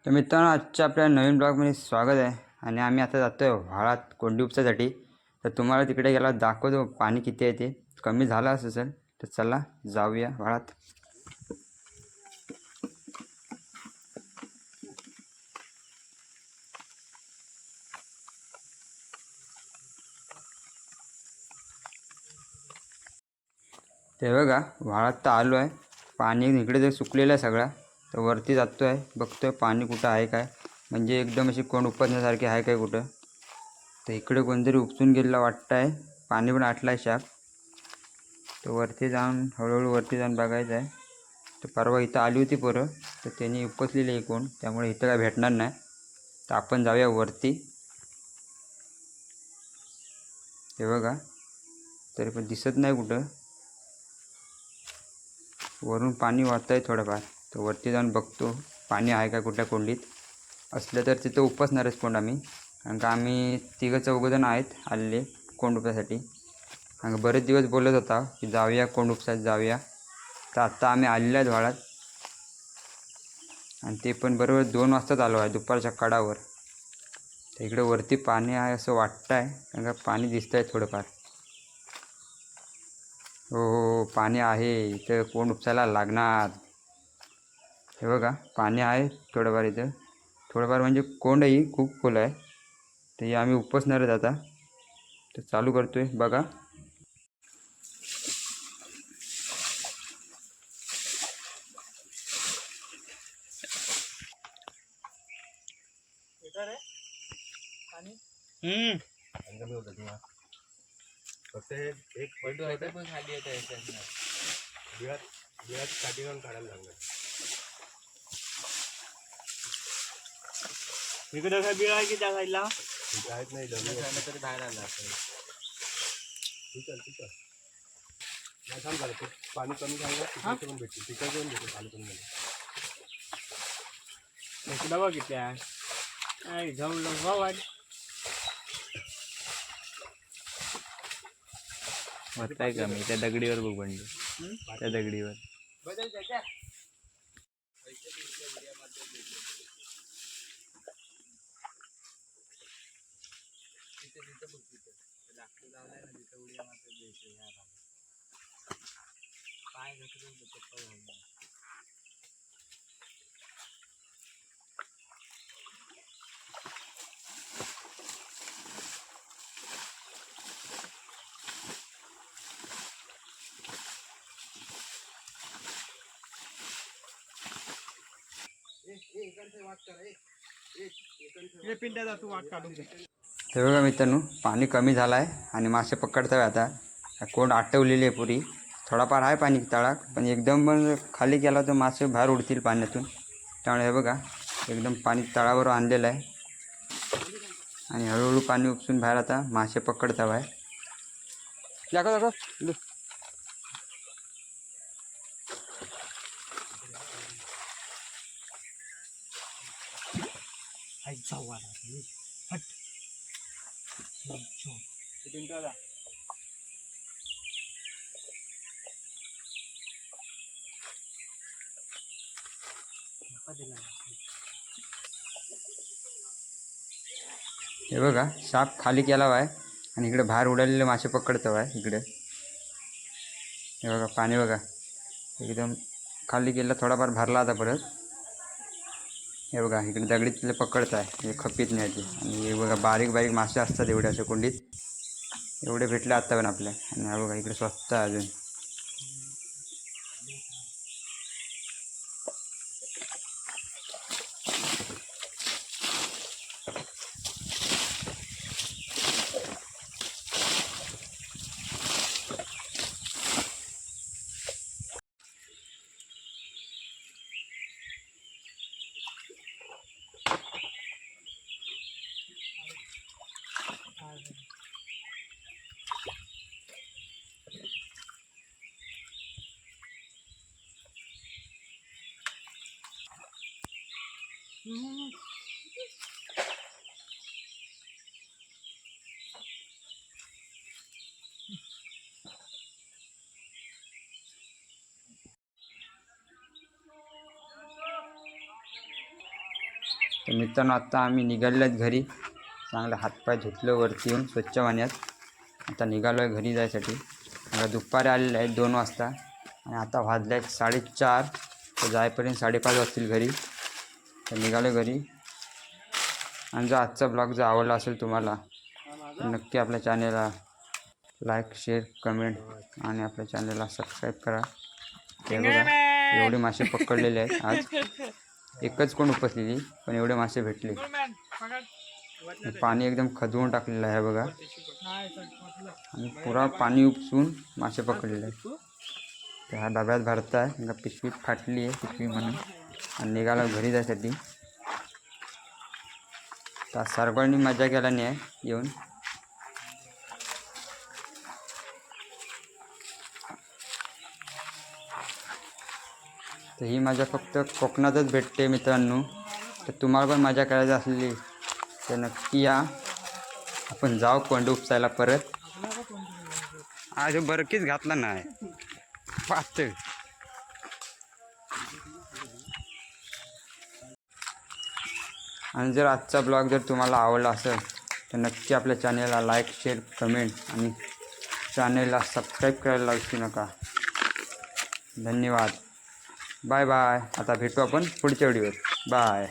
तर मित्रांनो, आजच्या आपल्या नवीन ब्लॉगमध्ये स्वागत आहे. आणि आम्ही आता जातो आहे व्हाळात कोंडी उपसासाठी. तर तुम्हाला तिकडे गेला दाखवतो पाणी किती आहे ते. कमी झालं असेल तर चला जाऊया व्हाळात. ते बघा, व्हाळात तर आलो आहे. पाणी इकडे जर सुकलेलं आहे सगळा, तर वरती जातो आहे, बघतो आहे पाणी कुठं आहे काय, म्हणजे एकदम अशी कोंड उपसण्यासारखी आहे काय कुठं. तर इकडे कोणतरी उपसून गेलेलं वाटतं आहे. पाणी पण आटलं आहे शाप. तर वरती जाऊन हळूहळू वरती जाऊन बघायचं आहे. तर परवा इथं आली होती पोरं, तर त्यांनी उपसलेली आहे कोण, त्यामुळे इथं काय भेटणार नाही. तर आपण जाऊया वरती. हे बघा, तरी पण दिसत नाही कुठं. वरून पाणी वाहतं आहे थोडंफार. तर वरती जाऊन बघतो पाणी आहे का कुठल्या कोंडीत. असलं तर तिथं उपसणारच कोंड आम्ही, कारण का आम्ही तिघं चौघंजण आहेत आलेले कोंड उपसासाठी. आणि बरेच दिवस बोलत होता की जाऊया कोंड उपसायला जाऊया. तर आत्ता आम्ही आलेलो आहेत व्हाळात, आणि ते पण बरोबर 2 वाजताच आलो आहे, दुपारच्या कडावर. तर इकडे वरती पाणी आहे असं वाटतं आहे, कारण का पाणी दिसतं आहे थोडंफार. हो हो हो, पाणी आहे इथं, कोंड उपसायला लागणार. हे बघा, पाणी आहे थोडंफार इथं. थोडंफार म्हणजे कोंडही खूप खोल आहे. तर हे आम्ही उपसणार आहेत आता. तर चालू करतो आहे बघा. कमी होतं किंवा फक्त एक पॉईंट आहे पण खाली येतं याच्यात बिळात बिळात साठी जाऊन काढायला लागलं. इकडं काय बिळ आहे की त्या साईडला काहीच नाही झालं तरी बाहेर आलं असं. ठीक आहे ठीक आहे, नाही थांब झालं. पाणी कमी झालं तिकडे पण भेटते, तिकडे पण भेटते पाणी कमी झालं. इकडं बघ किती आहे जाऊन भाऊ आहे. होताय कमी त्या दगडीवर बघ बंडू, त्या दगडीवर. पिंट्याचा तू वाट काढून घे. तर बघा मित्रांनो, पाणी कमी झालं आहे आणि मासे पकडताय आता. कोंड आटवलेली आहे पुरी. थोडाफार आहे पाणी तळात, पण एकदम पण खाली केला तर मासे बाहेर उडतील पाण्यातून. त्यामुळे हे बघा, एकदम पाणी तळावर आणलेलं आहे, आणि हळूहळू पाणी उपसून बाहेर आता मासे पकडता आहे. दाखव दाखव. हे बघा, शाप खाली केला आहे आणि इकडे बाहेर उडालेले मासे पकडतो आहे इकडे. हे बघा पाणी बघा, एकदम खाली केलं, थोडाफार भरला आता परत. हे बघा, इकडे दगडीतले पकडत आहे, हे खपीत नाही ते. आणि हे बघा, बारीक बारीक मासे असतात एवढे असे कोंडीत. एवढे भेटले आत्ता पण आपल्या. आणि हा बघा, इकडे स्वस्त आहे अजून. तर मित्रांनो आत्ता आम्ही निघालेलो आहेत घरी. चांगलं हातपाय धुतलं वरती येऊन स्वच्छ पाण्यात. आता निघालो आहे घरी जायसाठी. आता दुपारी आलेले आहेत 2 वाजता आणि आता वाजले आहेत 4:30. तर जायपर्यंत 5:30 वाजतील घरी. तर निघालो घरी. आणि जर आजचा ब्लॉग जर आवडला असेल तुम्हाला तर नक्की आपल्या चॅनेलला लाईक, शेअर, कमेंट आणि आपल्या चॅनलला सबस्क्राईब करा. हे बघा एवढे मासे पकडलेले आहेत आज. एकच कोण उपसलेली पण एवढे मासे भेटले. पाणी एकदम खदवून टाकलेलं आहे बघा. आणि पुरा पाणी उपसून मासे पकडलेले आहेत. तर ह्या डब्यात भरताय. पिशवीत फाटली आहे पिशवी म्हणून आणि निघाला घरी जायसाठी. तर सर्वांनी मजा केला नाही येऊन. तर ही मजा फक्त कोकणातच भेटते मित्रांनो. तर तुम्हाला पण मजा करायची असली तर नक्की या. आपण जाऊ कोंड उपसायला परत. आज बरकीच घातला नाही पातळ. आणि जर आजचा ब्लॉग जर तुम्हाला आवडला असेल तर नक्की आपल्या चॅनलला लाईक, शेअर, कमेंट आणि चॅनलला सबस्क्राईब करायला विसरू नका. धन्यवाद. Bye bye. आता भेटू आपण पुढच्या व्हिडिओत. बाय.